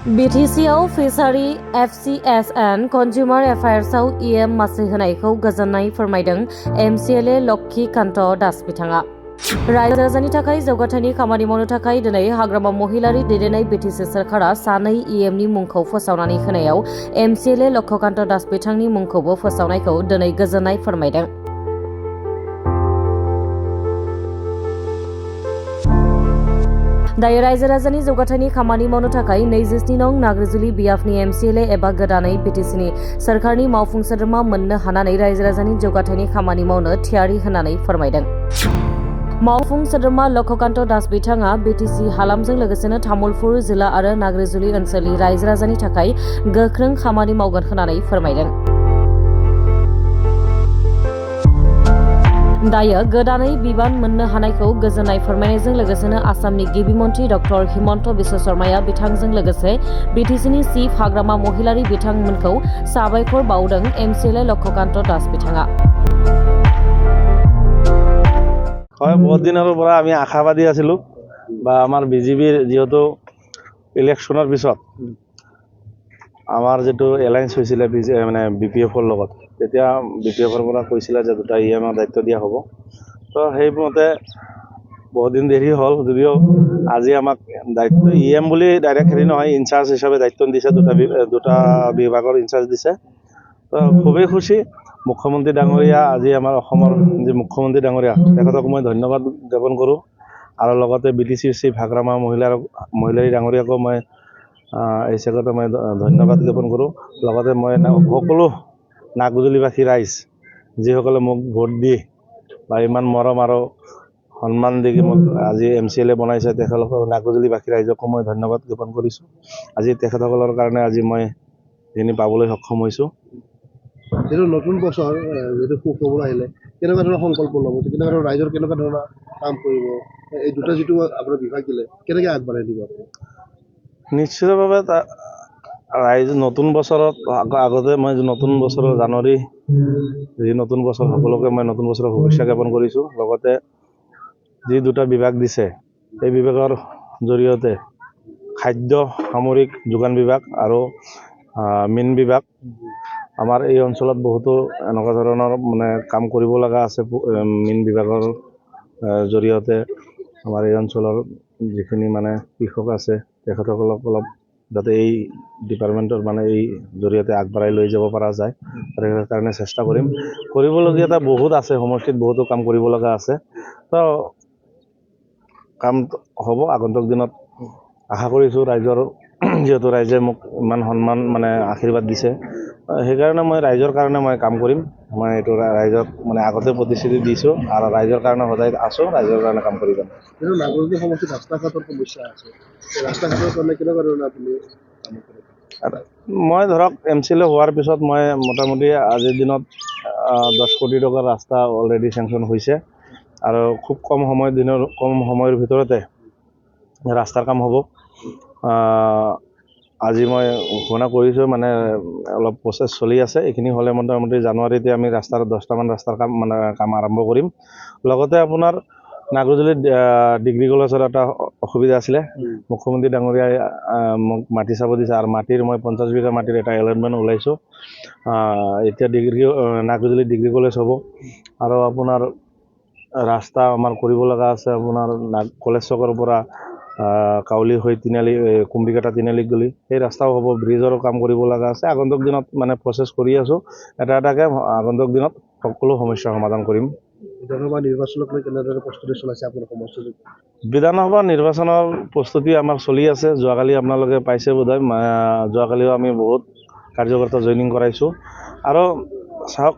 BTCआव फिसारि FCS end consumer एफेयार्सआव EM मासि होनायखौ गोजोननाय फोरमायदों MCLA लक्ष्मीकान्त दास बिथाङा। रायजो राजानि थाखाय जौगाथायनि खामानि मावनो थाखाय दिनै हाग्रामा महिलारि दैदेननाय BTC सोरखारा सानै EMनि मुंखौ फोसावनानै होनायाव MCLA लक्ष्मीकान्त दास बिथांनि मुंखौबो फोसावनायखौ दिनै गोजोननाय फोरमायदों। दायो रायजो राजानि जौगाथायनि खामानि मावनो थाखाय 27 नं नाग्रिजुलि बियाफनि MCLA एबा गोदानै BTCनि सोरखारनि मावफुं सोद्रोमा मोननो हानानै रायजो राजानि जौगाथायनि खामानि मावनो थियारि होननानै फोरमायदों। मावफुं सोद्रोमा लक्ष्मीकान्त दास बिथाङा BTC हालामजों लोगोसेनो तामुलपुर जिल्ला आरो नाग्रिजुलि ओनसोलनि रायजो राजानि थाखाय गोख्रों खामानि मावगोन होननानै फोरमायदों। दायो गोदानै बिबान मोननो हानायखौ गोजोननाय फोरमायनायजों लोगोसेनो आसामनि गिबि मन्थ्रि डक्टर हिमन्त बिश्व शर्माया बिथांजों लोगोसे BTCनि चिफ हाग्रामा महिलारि बिथांमोनखौ साबायखर बावदों MCLA लक्ष्मीकान्त दास बिथाङा। হয়, বহুত দিনৰ পৰা আমি আশাবাদী আছিলোঁ বা আমাৰ BJPৰ যেহেতু ইলেকশ্যনৰ পিছত আমাৰ যেটো এলায়েন্স হৈছিলে মানে BPFৰ লগত, তেতিয়া BPFৰ পৰা কৈছিলে যে দুটা EMৰ দায়িত্ব দিয়া হ'ব। তো সেইমতে বহুত দিন দেৰি হ'ল, যদিও আজি আমাক দায়িত্ব EM বুলি ডাইৰেক্ট হেৰি নহয়, ইনচাৰ্জ হিচাপে দায়িত্ব দিছে, দুটা বিভাগৰ ইনচাৰ্জ দিছে। তো খুবেই খুশি। মুখ্যমন্ত্ৰী ডাঙৰীয়া, আজি আমাৰ অসমৰ যি মুখ্যমন্ত্ৰী ডাঙৰীয়া, তেখেতক মই ধন্যবাদ জ্ঞাপন কৰোঁ। আৰু লগতে BTCৰ চিফ হাগ্ৰামা মহিলাৰী ডাঙৰীয়াকো মই এই চেগতে মই ধন্যবাদ জ্ঞাপন কৰোঁ। লগতে মই সকলো নাগজুলিবাসী ৰাইজ, যিসকলে মোক ভোট দি বা ইমান মৰম আৰু সন্মান দি মোক আজি MCLA বনাইছে, তেখেতসকল নাগজুলিবাসী ৰাইজকো মই ধন্যবাদ জ্ঞাপন কৰিছোঁ। আজি তেখেতসকলৰ কাৰণে আজি মই এইখিনি পাবলৈ সক্ষম হৈছোঁ। যেটো নতুন বছৰ যেটো সুখবৰ আহিলে, কেনেকুৱা ধৰণৰ সংকল্প ল'ব, কেনেকুৱা ধৰণৰ ৰাইজৰ কেনেকুৱা ধৰণৰ কাম কৰিব, এই দুটা যেটো আপোনাৰ বিভাগ দিলে কেনেকৈ আগবঢ়াই দিব আপুনি? নিশ্চিতভাৱে ৰাইজ নতুন বছৰত আগতে মই নতুন বছৰৰ জানুৱাৰী যি নতুন বছৰ সকলোকে মই নতুন বছৰৰ শুভেচ্ছা জ্ঞাপন কৰিছোঁ। লগতে যি দুটা বিভাগ দিছে, এই বিভাগৰ জৰিয়তে খাদ্য সামৰিক যোগান বিভাগ আৰু মীন বিভাগ, আমাৰ এই অঞ্চলত বহুতো এনেকুৱা ধৰণৰ মানে কাম কৰিব লগা আছে। মীন বিভাগৰ জৰিয়তে আমাৰ এই অঞ্চলৰ যিখিনি মানে কৃষক আছে, তেখেতসকলক অলপ যাতে এই ডিপাৰ্টমেণ্টৰ মানে এই জৰিয়তে আগবঢ়াই লৈ যাব পৰা যায়, তাৰ কাৰণে চেষ্টা কৰিম। কৰিবলগীয়া বহুত আছে, সমষ্টিত বহুতো কাম কৰিব লগা আছে। তো কাম হ'ব আগন্তুক দিনত, আশা কৰিছোঁ। ৰাইজৰ যিহেতু ৰাইজে মোক ইমান সন্মান মানে আশীৰ্বাদ দিছে, সেইকাৰণে মই ৰাইজৰ কাৰণে মই কাম কৰিম। মই এইটো ৰাইজক মানে আগতে প্ৰতিশ্ৰুতি দিছোঁ আৰু ৰাইজৰ কাৰণে সদায় আছোঁ, ৰাইজৰ কাৰণে কাম কৰি যাম। কিন্তু নাগৰিক সমষ্টিত ৰাস্তা ঘাটৰ সমস্যা আছে, ৰাস্তা ঘাটৰ কাৰণে কেনেকুৱা ধৰণৰ আপুনি কাম কৰে? মই ধৰক MCLA হোৱাৰ পিছত মই মোটামুটি আজিৰ দিনত 10 কোটি টকাৰ ৰাস্তা অলৰেডি চেংচন হৈছে আৰু খুব কম সময়ৰ ভিতৰতে ৰাস্তাৰ কাম হ'ব। আজি মই ঘোষণা কৰিছোঁ, মানে অলপ প্ৰচেছ চলি আছে। এইখিনি হ'লে মোটামুটি জানুৱাৰীতে আমি 10টামান ৰাস্তাৰ কাম আৰম্ভ কৰিম। লগতে আপোনাৰ নাগজুলিত ডিগ্ৰী কলেজৰ এটা অসুবিধা আছিলে, মুখ্যমন্ত্ৰী ডাঙৰীয়াই মোক মাটি চাব দিছে আৰু মাটিৰ মই 50 বিঘা মাটিৰ এটা এলটমেণ্ট ওলাইছোঁ। এতিয়া নাগজুলিত ডিগ্ৰী কলেজ হ'ব। আৰু আপোনাৰ ৰাস্তা আমাৰ কৰিব লগা আছে, আপোনাৰ কলেজ চকৰ পৰা কাউলি হৈ তিনিআলি, কুম্বিকাটা তিনিআলি গলি, সেই ৰাস্তাও হ'ব। ব্ৰিজৰো কাম কৰিব লগা আছে। আগন্তুক দিনত মানে প্ৰচেছ কৰি আছোঁ, এটাকৈ আগন্তুক দিনত সকলো সমস্যাৰ সমাধান কৰিম। বিধানসভা নিৰ্বাচনক লৈ কেনেদৰে প্ৰস্তুতি চলাইছে আপোনাৰ সমষ্টিত? বিধানসভা নিৰ্বাচনৰ প্ৰস্তুতি আমাৰ চলি আছে। যোৱাকালি আপোনালোকে পাইছে বোধহয়, যোৱাকালিও আমি বহুত কাৰ্যকৰ্তা জইনিং কৰাইছোঁ। আৰু চাওক,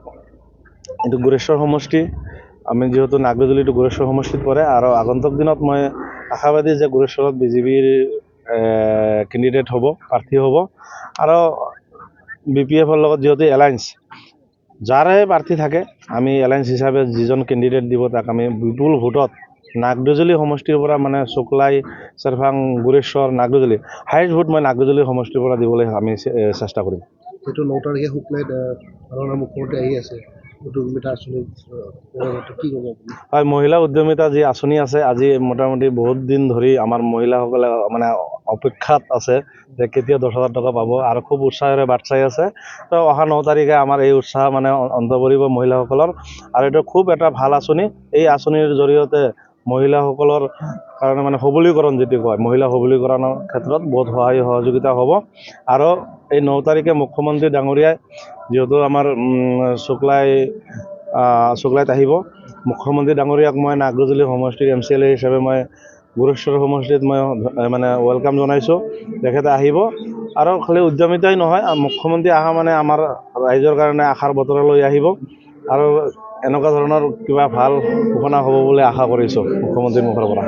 এইটো গোৰেশ্বৰ সমষ্টি, আমি যিহেতু নাগজুলিটো গোৰেশ্বৰ সমষ্টিত পৰে, আৰু আগন্তুক দিনত মই আশাবাদী যে গোৰেশ্বৰত BJPৰ কেণ্ডিডেট হ'ব, প্ৰাৰ্থী হ'ব। আৰু BPFৰ লগত যিহেতু এলায়েন্স, যাৰে প্ৰাৰ্থী থাকে, আমি এলায়েন্স হিচাপে যিজন কেণ্ডিডেট দিব তাক আমি বিপুল ভোটত নাগজুলি সমষ্টিৰ পৰা, মানে চুকলাই, চেৰফাং, গোৰেশ্বৰ, নাগজুলি হাইষ্ট ভোট মই নাগজুলি সমষ্টিৰ পৰা দিবলৈ আমি চেষ্টা কৰিম। সেইটো 9 তাৰিখে শুক্লাইত মুখ্যমন্ত্ৰী আহি আছে, উদ্যমিতা আঁচনি কি ক'ব আপুনি? হয়, মহিলা উদ্যমিতা যি আঁচনি আছে, আজি মোটামুটি বহুত দিন ধৰি আমাৰ মহিলাসকলে মানে অপেক্ষাত আছে যে কেতিয়া 10,000 টকা পাব আৰু খুব উৎসাহেৰে বাট চাই আছে। তো অহা 9 তাৰিখে আমাৰ এই উৎসাহ মানে অন্ত পৰিব মহিলাসকলৰ। আৰু এইটো খুব এটা ভাল আঁচনি। এই আঁচনিৰ জৰিয়তে মহিলাসকলৰ কাৰণে মানে সবলীকৰণ যিটো কয়, মহিলা সবলীকৰণৰ ক্ষেত্ৰত বহুত সহায় সহযোগিতা হ'ব। আৰু এই 9 তাৰিখে মুখ্যমন্ত্ৰী ডাঙৰীয়াই যিহেতু আমাৰ শুক্লাইত আহিব, মুখ্যমন্ত্ৰী ডাঙৰীয়াক মই নাগৰজুলি সমষ্টিৰ MCLA হিচাপে মই গুৰেশ্বৰ সমষ্টিত মই মানে ৱেলকাম জনাইছোঁ। তেখেতে আহিব আৰু খালি উদ্যমিতাই নহয়, মুখ্যমন্ত্ৰী অহা মানে আমাৰ ৰাইজৰ কাৰণে আশাৰ বতৰা লৈ আহিব আৰু এনেকুৱা ধৰণৰ কিবা ভাল ঘোষণা হ'ব বুলি আশা কৰিছোঁ মুখ্যমন্ত্ৰীৰ মুখৰ পৰা।